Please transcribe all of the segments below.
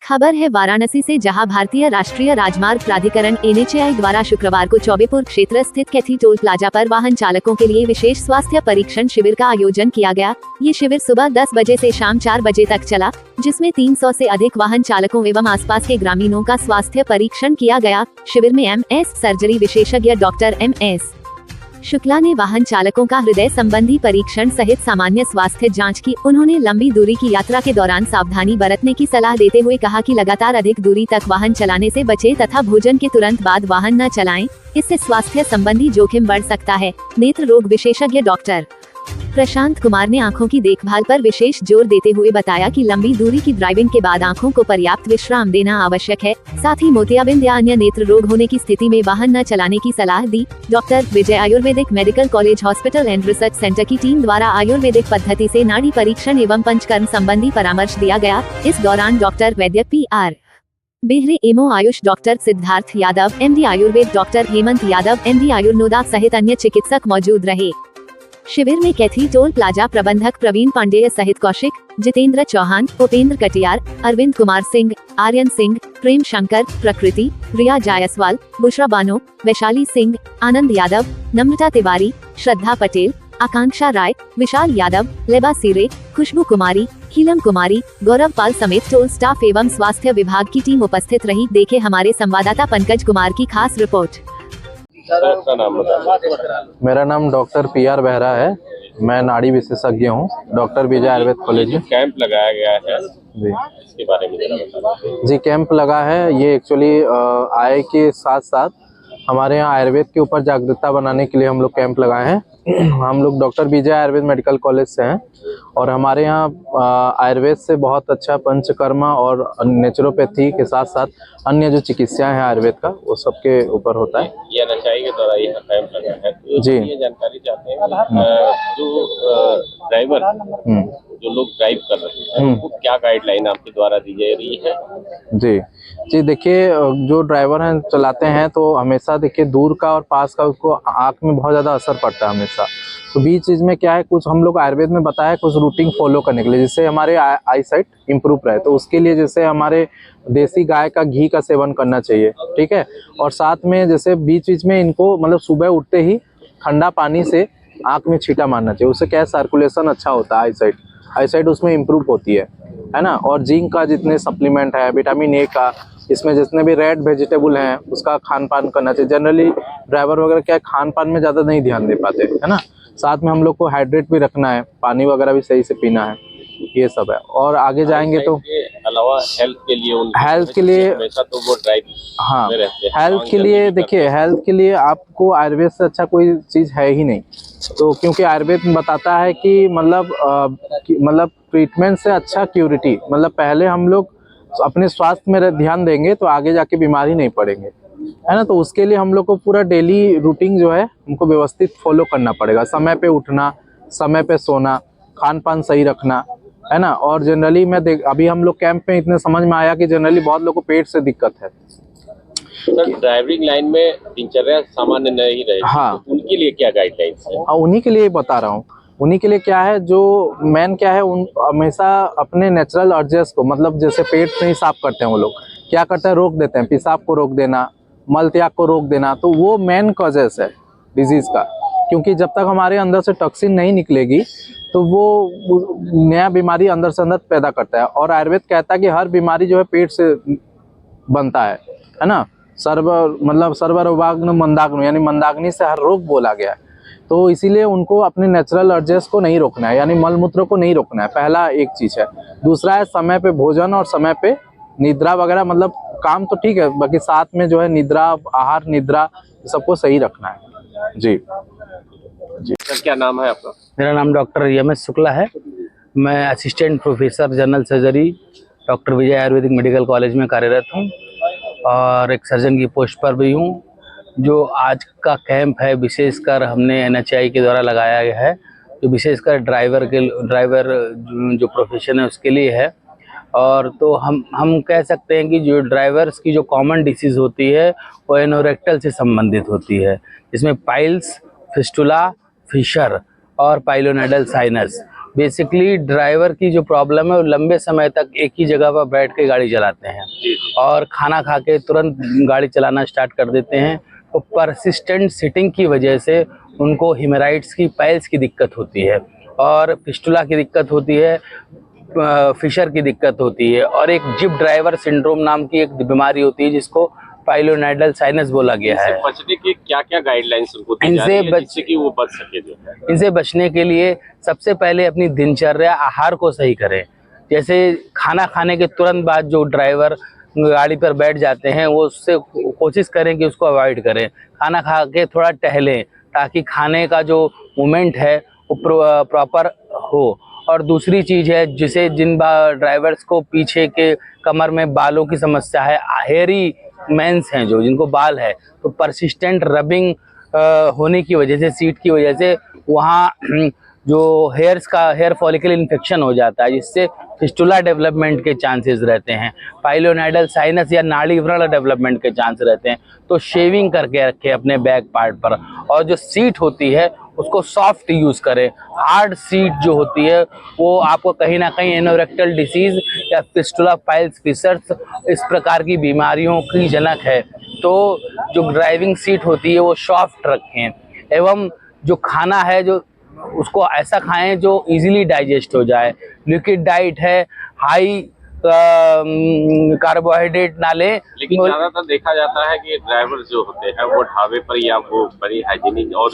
खबर है वाराणसी से, जहां भारतीय राष्ट्रीय राजमार्ग प्राधिकरण NHAI द्वारा शुक्रवार को चौबेपुर क्षेत्र स्थित कैथी टोल प्लाजा पर वाहन चालकों के लिए विशेष स्वास्थ्य परीक्षण शिविर का आयोजन किया गया। ये शिविर सुबह 10 बजे से शाम 4 बजे तक चला, जिसमें 300 से अधिक वाहन चालकों एवं आसपास के ग्रामीणों का स्वास्थ्य परीक्षण किया गया। शिविर में MS सर्जरी विशेषज्ञ डॉक्टर MS शुक्ला ने वाहन चालकों का हृदय संबंधी परीक्षण सहित सामान्य स्वास्थ्य जांच की। उन्होंने लंबी दूरी की यात्रा के दौरान सावधानी बरतने की सलाह देते हुए कहा कि लगातार अधिक दूरी तक वाहन चलाने से बचें तथा भोजन के तुरंत बाद वाहन न चलाएं, इससे स्वास्थ्य संबंधी जोखिम बढ़ सकता है। नेत्र रोग विशेषज्ञ डॉक्टर प्रशांत कुमार ने आंखों की देखभाल पर विशेष जोर देते हुए बताया कि लंबी दूरी की ड्राइविंग के बाद आंखों को पर्याप्त विश्राम देना आवश्यक है। साथ ही मोतियाबिंद या अन्य नेत्र रोग होने की स्थिति में वाहन न चलाने की सलाह दी। Doctor Vijay Ayurvedic medical college hospital and research centre की टीम द्वारा आयुर्वेदिक पद्धति से नाड़ी परीक्षण एवं पंचकर्म संबंधी परामर्श दिया गया। इस दौरान doctor Vaidya PR Behre, MO AYUSH doctor Siddharth Yadav, MD Ayurveda doctor Hemant Yadav, MD आयुर्नोदा सहित अन्य चिकित्सक मौजूद रहे। शिविर में कैथी टोल प्लाजा प्रबंधक प्रवीण पांडेय सहित कौशिक, जितेंद्र चौहान, उपेंद्र कटियार, अरविंद कुमार सिंह, आर्यन सिंह, प्रेम शंकर, प्रकृति, रिया जायसवाल, बुशरा बानो, वैशाली सिंह, आनंद यादव, नम्रता तिवारी, श्रद्धा पटेल, आकांक्षा राय, विशाल यादव, लेबा सिरे, खुशबू कुमारी, हीलम कुमारी, गौरव पाल समेत टोल स्टाफ एवं स्वास्थ्य विभाग की टीम उपस्थित रही। देखे हमारे संवाददाता पंकज कुमार की खास रिपोर्ट। मेरा नाम डॉक्टर PR बेहरा है। मैं नाड़ी विशेषज्ञ हूँ, डॉक्टर विजय आयुर्वेद कॉलेज में। कैंप लगाया गया है जी, इसके बारे में जरा बताइए। जी कैंप लगा है। ये एक्चुअली आय के साथ साथ हमारे यहाँ आयुर्वेद के ऊपर जागरूकता बनाने के लिए हम लोग कैंप लगाए हैं। हम लोग डॉक्टर विजय आयुर्वेद मेडिकल कॉलेज से हैं और हमारे यहाँ आयुर्वेद से बहुत अच्छा पंचकर्मा और नेचुरोपैथी के साथ साथ अन्य जो चिकित्साएं हैं आयुर्वेद का, वो सबके ऊपर होता है। ये NHAI के द्वारा यह कैंप लगा है, तो जी। ये जानकारी चाहते हैं जो ड्राइवर जो लोग ड्राइव कर रहे हैं उनको क्या गाइडलाइन आपके द्वारा दी जा रही है? जी देखिए, जो ड्राइवर हैं चलाते हैं तो हमेशा देखिए दूर का और पास का उसको आँख में बहुत ज़्यादा असर पड़ता है हमेशा। तो बीच चीज़ में क्या है, कुछ हम लोग आयुर्वेद में बताया कुछ रूटीन फॉलो करने के लिए, जिससे हमारे आई साइट इम्प्रूव रहे। तो उसके लिए जैसे हमारे देसी गाय का घी का सेवन करना चाहिए, ठीक है। और साथ में जैसे बीच में इनको मतलब सुबह उठते ही ठंडा पानी से आँख में छींटा मारना चाहिए। उससे क्या है, सर्कुलेशन अच्छा होता है, आई साइट उसमें इम्प्रूव होती है ना। और जिंक का जितने सप्लीमेंट है, विटामिन A का, इसमें जितने भी रेड वेजिटेबल हैं उसका खान पान करना चाहिए। जनरली ड्राइवर वगैरह क्या खान पान में ज़्यादा नहीं ध्यान दे पाते, है ना। साथ में हम लोग को हाइड्रेट भी रखना है, पानी वगैरह भी सही से पीना है, ये सब है। और आगे जाएंगे तो अलावा हेल्थ के लिए हमेशा तो वो ड्राइव हाँ, में रहते हैं। हेल्थ के लिए देखिए, हेल्थ के लिए आपको आयुर्वेद से अच्छा कोई चीज़ है ही नहीं। तो क्योंकि आयुर्वेद बताता है कि मतलब ट्रीटमेंट से अच्छा क्यूरिटी, मतलब पहले हम लोग अपने स्वास्थ्य में ध्यान देंगे तो आगे जाके बीमारी नहीं पड़ेंगे, है ना। तो उसके लिए हम लोग को पूरा डेली रूटीन जो है हमको व्यवस्थित फॉलो करना पड़ेगा। समय पे उठना, समय पे सोना, खान पान सही रखना, है ना। और जनरली अभी हम लोग कैंप में इतने समझ में आया कि जनरली बहुत लोगों को पेट से दिक्कत है। सर, ड्राइविंग लाइन में दिनचर्या सामान्य नहीं रहे, हाँ, तो उनके लिए क्या गाइडलाइंस है? हाँ, उन्हीं के लिए बता रहा हूँ। उन्हीं के लिए क्या है, जो मेन क्या है, उन हमेशा अपने नेचुरल अर्जेस को, मतलब जैसे पेट नहीं साफ करते हैं वो लोग, क्या करते हैं, रोक देते हैं, पेशाब को रोक देना, मल त्याग को रोक देना। तो वो मेन कॉजेस है डिजीज का। क्योंकि जब तक हमारे अंदर से टॉक्सिन नहीं निकलेगी तो वो नया बीमारी अंदर से अंदर पैदा करता है। और आयुर्वेद कहता है कि हर बीमारी जो है पेट से बनता है ना। सर्वरोगाग्न मंदाग्नि, यानी मंदाग्नि से हर रोग बोला गया है। तो इसीलिए उनको अपने नेचुरल अर्जेस को नहीं रोकना है, यानी मल मूत्र को नहीं रोकना है, पहला एक चीज़ है। दूसरा है समय पे भोजन और समय पे निद्रा वगैरह, मतलब काम तो ठीक है, बाकी साथ में जो है निद्रा, आहार निद्रा सबको सही रखना है। जी। सर, क्या नाम है आपका? मेरा नाम डॉक्टर MS शुक्ला है। मैं assistant professor general surgery doctor Vijay Ayurvedic medical college में कार्यरत हूँ और एक सर्जन की पोस्ट पर भी हूँ। जो आज का कैंप है विशेषकर हमने NHAI के द्वारा लगाया गया है, जो विशेषकर ड्राइवर जो प्रोफेशन है उसके लिए है। और तो हम कह सकते हैं कि जो ड्राइवर्स की जो कॉमन डिसीज़ होती है वो एनोरेक्टल से संबंधित होती है, जिसमें पाइल्स, फिस्टुला, फिशर और पाइलोनेडल साइनस, बेसिकली ड्राइवर की जो प्रॉब्लम है वो लंबे समय तक एक ही जगह पर बैठ के गाड़ी चलाते हैं और खाना खा के तुरंत गाड़ी चलाना स्टार्ट कर देते हैं। तो परसिस्टेंट सिटिंग की वजह से उनको हेमराइड्स की पाइल्स की दिक्कत होती है और फिस्टुला की दिक्कत होती है, फिशर की दिक्कत होती है और एक जिप ड्राइवर सिंड्रोम नाम की एक बीमारी होती है जिसको पाइलोनाइडल साइनस बोला गया है। बचने की क्या क्या गाइडलाइंस उनको दी जा रही है जिससे कि वो बच सके? जो है इनसे बचने के लिए सबसे पहले अपनी दिनचर्या आहार को सही करें। जैसे खाना खाने के तुरंत बाद जो ड्राइवर गाड़ी पर बैठ जाते हैं वो उससे कोशिश करें कि उसको अवॉइड करें। खाना खा के थोड़ा टहलें ताकि खाने का जो मूवमेंट है वो प्रॉपर हो। और दूसरी चीज़ है जिन ड्राइवर्स को पीछे के कमर में बालों की समस्या है, हेयरी मेंस हैं जो जिनको बाल है, तो परसिस्टेंट रबिंग होने की वजह से, सीट की वजह से वहाँ जो हेयर फॉलिकल इन्फेक्शन हो जाता है जिससे फिस्टुला डेवलपमेंट के चांसेस रहते हैं, पाइलोनाइडल साइनस या नाड़ी व्रण डेवलपमेंट के चांस रहते हैं। तो शेविंग करके रखें अपने बैक पार्ट पर और जो सीट होती है उसको सॉफ्ट यूज़ करें। हार्ड सीट जो होती है वो आपको कहीं ना कहीं एनोरेक्टल डिसीज़ या फिस्टुला पाइल्स फिशर्स इस प्रकार की बीमारियों की जनक है। तो जो ड्राइविंग सीट होती है वो सॉफ्ट रखें एवं जो खाना है जो उसको ऐसा खाएं जो इजीली डाइजेस्ट हो जाए। लिक्विड डाइट है, हाई कार्बोहाइड्रेट ना लें। लेकिन ज्यादातर देखा जाता है कि ड्राइवर जो होते हैं वो ढाबे पर या वो बड़ी हाइजीनिक और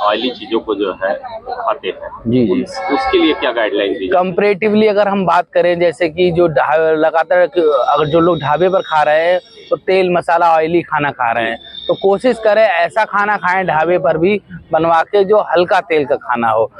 ऑयली चीजों को जो है खाते हैं। जी जी, उसके लिए क्या गाइडलाइन दी? कंपैरेटिवली अगर हम बात करें जैसे कि जो लगातार अगर जो लोग ढाबे पर खा रहे हैं तो तेल मसाला ऑयली खाना खा रहे हैं, तो कोशिश करें ऐसा खाना खाएं ढाबे पर भी बनवा के जो हल्का तेल का खाना हो।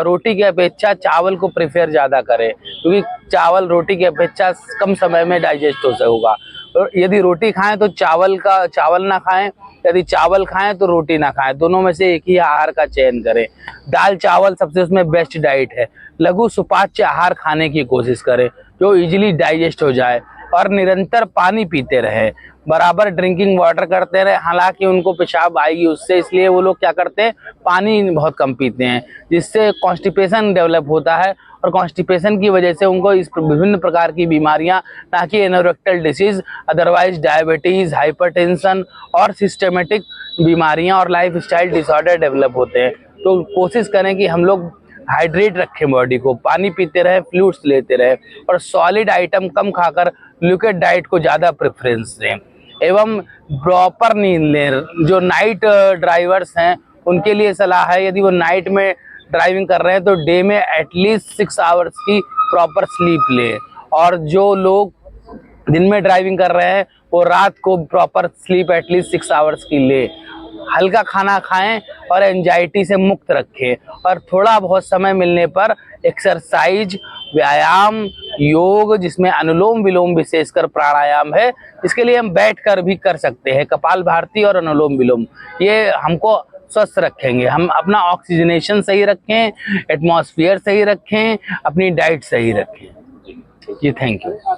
रोटी की अपेक्षा चावल को प्रेफर ज़्यादा करें क्योंकि चावल रोटी की अपेक्षा कम समय में डाइजेस्ट हो होगा। और यदि रोटी खाएं तो चावल ना खाएं, यदि चावल खाएं तो रोटी ना खाएं, दोनों में से एक ही आहार का चयन करें। दाल चावल सबसे उसमें बेस्ट डाइट है। लघु सुपाच्य आहार खाने की कोशिश करें जो इजीली डाइजेस्ट हो जाए और निरंतर पानी पीते रहे, बराबर ड्रिंकिंग वाटर करते रहे। हालांकि उनको पेशाब आएगी उससे, इसलिए वो लोग क्या करते हैं पानी बहुत कम पीते हैं जिससे कॉन्स्टिपेशन डेवलप होता है और कॉन्स्टिपेशन की वजह से उनको इस विभिन्न प्रकार की बीमारियां, ना कि anorectal disease, otherwise diabetes, hypertension और सिस्टमेटिक बीमारियां और लाइफ स्टाइल डिसऑर्डर डेवलप होते हैं। तो कोशिश करें कि हम लोग हाइड्रेट रखें बॉडी को, पानी पीते रहे, फ्लूइड्स लेते रहे और सॉलिड आइटम कम खाकर लिक्विड डाइट को ज़्यादा प्रेफरेंस दें एवं प्रॉपर नींद लें। जो नाइट ड्राइवर्स हैं उनके लिए सलाह है यदि वो नाइट में ड्राइविंग कर रहे हैं तो डे में एटलीस्ट 6 आवर्स की प्रॉपर स्लीप लें और जो लोग दिन में ड्राइविंग कर रहे हैं वो रात को प्रॉपर स्लीप एटलीस्ट 6 आवर्स की लें। हल्का खाना खाएं और एंजाइटी से मुक्त रखें और थोड़ा बहुत समय मिलने पर एक्सरसाइज, व्यायाम, योग जिसमें अनुलोम विलोम विशेषकर प्राणायाम है, इसके लिए हम बैठकर भी कर सकते हैं। कपालभाति और अनुलोम विलोम ये हमको स्वस्थ रखेंगे। हम अपना ऑक्सीजनेशन सही रखें, एटमॉस्फेयर सही रखें, अपनी डाइट सही रखें। जी थैंक यू।